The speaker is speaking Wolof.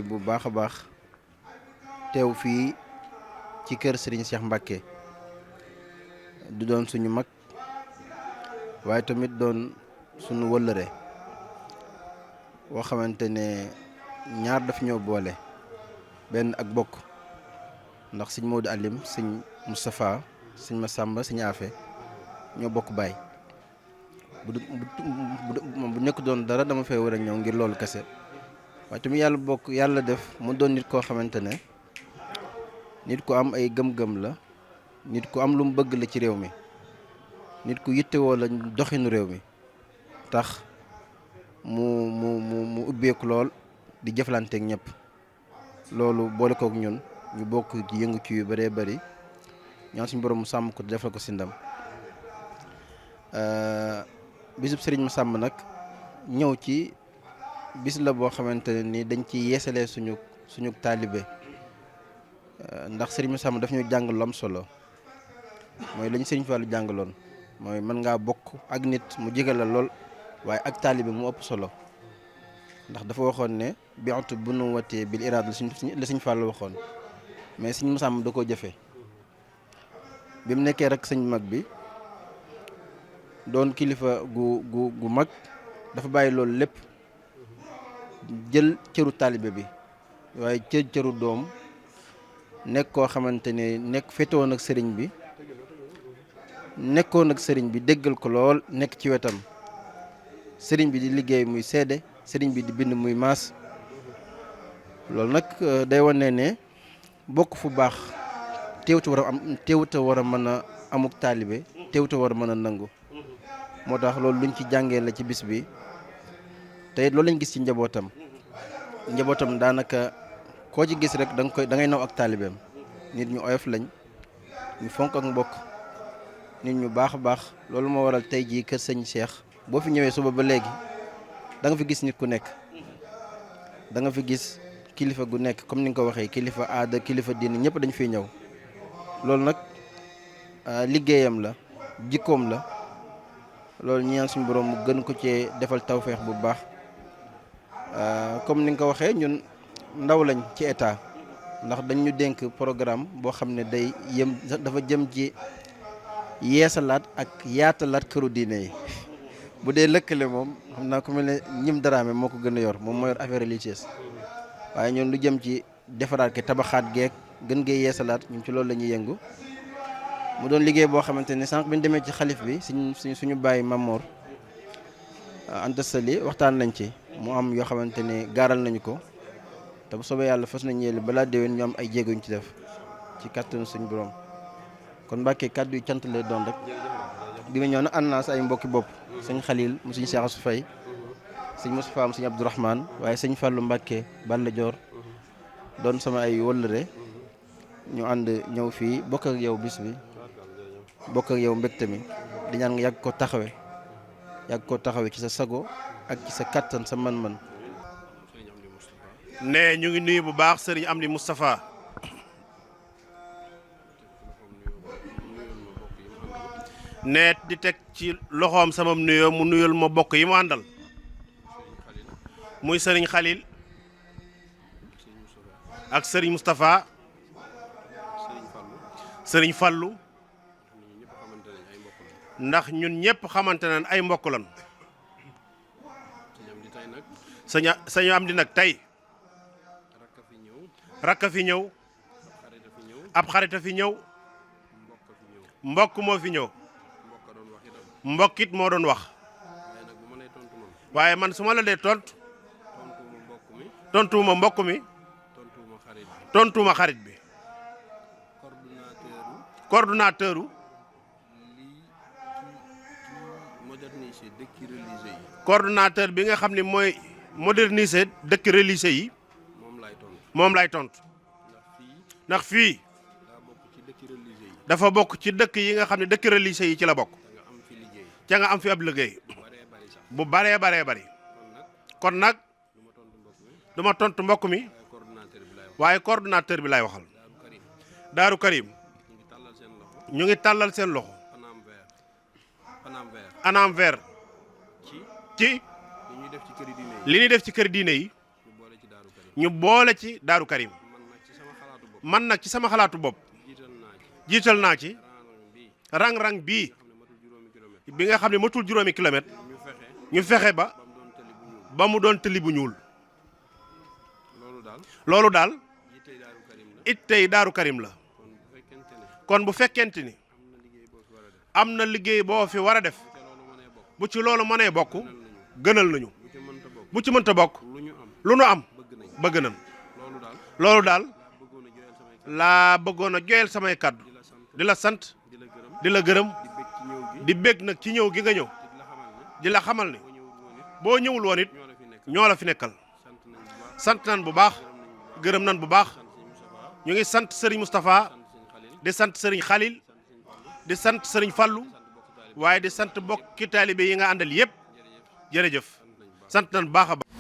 bu baax a baax teew fii ci kër Serigne Cheikh Mbacké du doon suñu mag waaye tamit doon suñu wëllëre boo xamante ne ñaar daf ñoo boole benn ak bokk ndax sëñ Modou Alim sëñ Moustapha sëñ Massamba sëñ Afe ñoo bokk baay bu nekk doon dara dama fay war a ñëw ngir loolu kese waaye tamit yàlla def mu doon nit koo xamante ne nit ku am ay gëm-gëm la nit ku am lu mu bëgg la ci réew mi nit ku yittewoo la doxinu réew mi tax mu ubbeeku lool di jëflanteek ñëpp loolu boole kook ñun ñu bokk ci yëngu ci yu bëree bëri ñaan suñu borom mu sàmm ko defal ko si ndam bisub Serigne Massamba nag ñëw ci bis la boo xamante ne ni dañ ci yeesalee suñu taalibe ndax Serigne Massamba daf ñu jàng lu am solo mooy lañu Serigne Fallou jàngaloon mooy mën ngaa bokk ak nit mu jégal la lool waaye ak taalibe mu ëpp solo ndax dafa waxoon ne bi'tu bu nu watee bil iraad la Serigne Fallou waxoon mais Serigne Massamba da koo jëfee bi mu nekkee rek sëñ mag bi doon kilifa gu mag dafa bàyyi loolu lépp jël cëru taalibe bi waaye cëru doom nekk koo xamante ne féetewoon ak sëriñ bi nekkoon ak sëriñ bi déggal ko lool nekk ci wetam sëriñ bi di liggéey muy seede sëriñ bi di bind muy maas loolu nag day wane ne bokk fu baax teewute war a mën a amuk taalibe teewute war a mën a nangu moo tax loolu luñ ci jàngee la ci bis bi te it loolu lañ gis ci njabootam daanaka koo ci gis rek da ngay naw ak taalibeem nit ñu oyof lañ ñu fonk ak mbokk nit ñu baax a baax loolu moo waral tey jii kër sëñ Cheikh boo fi ñëwee suba ba léegi da nga fi gis nit ku nekk da nga fi gis kilifa gu nekk comme ni nga ko waxee kilifa aada kilifa diine ñëpp dañu fiy ñëw loolu nag liggéeyam la jikkoom la loolu ñu ñaan suñu borom mu gën ko cee defal tawféex bu baax comme ni nga ko waxee ñun ndaw lañ ci état ndax dañ ñu dénk programme boo xam ne dafa jëm ci yeesalaat ak yaatalaat këru diine yi bu dee lëkkale moom xam naa ku mel ne ñim daraame moo ko gën a yor moom moo yor affaire religieuse waaye ñun lu jëm ci defaraat ke tabaxaat geek gën gee yeesalaat ñun ci loolu la ñuy yëngu mu doon liggéey boo xamante ne sànq bi ñu demee ci xalif bi suñu bàyyi Mamor Anta Sali waxtaan nañ ci mu am yoo xamante ne gaaral nañu ko te bu soobee yàlla fas nañ yéeli balaa déwén ñu am ay jéego ñu ci def ci kàttanu suñu borom kon Mbàkke kàddu yu cant lay doon rek bi ma ñëw na ànd naa sa ay mbokki bopp sëñ Xalil mu suñu Cheikh Assou Faye sëñ Moustapha mu suñu Abdourahmane waaye sëñ Fallou Mbàkke Balla Dior doon sama ay wëllëre ñu ànd ñëw fii bokk ak yow bis bi bokk ak yow mbégte mi di ñaan nga yàgg ko taxawe ci sa sago ak ci sa kattan sa man-man. ne ñu ngi nuyu bu baax sëriñ Amdi Moustapha ne di teg ci loxoom sama nuyoo mu nuyul ma bokk yi mu àndal muy sëriñ Khalil ak sëriñ Moustapha sëriñ Fallou ndax ñun ñëpp xamante nañ ay mbokk lan sañu am di nag tey rakka fi ñëw ab xarita fi ñëw mbokk moo fi ñëw mbokkit moo doon wax waaye man su ma la dee tontuwuma mbokk mi tontuwuma xarit bi coordonnateur coordonnateur bi nga xam ne mooy moderniser dëkk religieux yi moom lay tontu ndax fii dafa bokk ci dëkk yi nga xam ne dëkk religieux yi ci la bokk ca nga am fi ab liggéey bu baree bari kon nag du ma tontu mbokk mi waaye coordonnateur bi lay waxal Daaru Karim ñu ngi tàllal seen loxo anam vert ci li ñuy def ci kër diine yi ñu boole ci Daaru Karim man nag ci sama xalaatu bopp jiital naa ci rang-rang bii bi nga xam ne matul juróomi kilomètre ñu fexe ba mu doon tëli bu ñuul loolu daal it tey Daaru Karim la kon bu fekkente ni am na liggéey boo fi war a def bu ci loolu mënee bokk gënal nañu bu ci mënta bokk lu nu am bëgg nañ loolu daal laa bëggoon a joyal samay kàddu di la sant di la gërëm di bég nag ci ñëw gi nga ñëw di la xamal ni boo ñëwul woon it ñoo la fi nekkal sant nan bu baax gërëm nan bu baax ñu ngi sant Serigne Moustapha di sant Serigne Khalil di sant Serigne Fallou waaye di sant bokki taalibe yi nga àndal yëpp jërëjëf sant nan bu baax a baax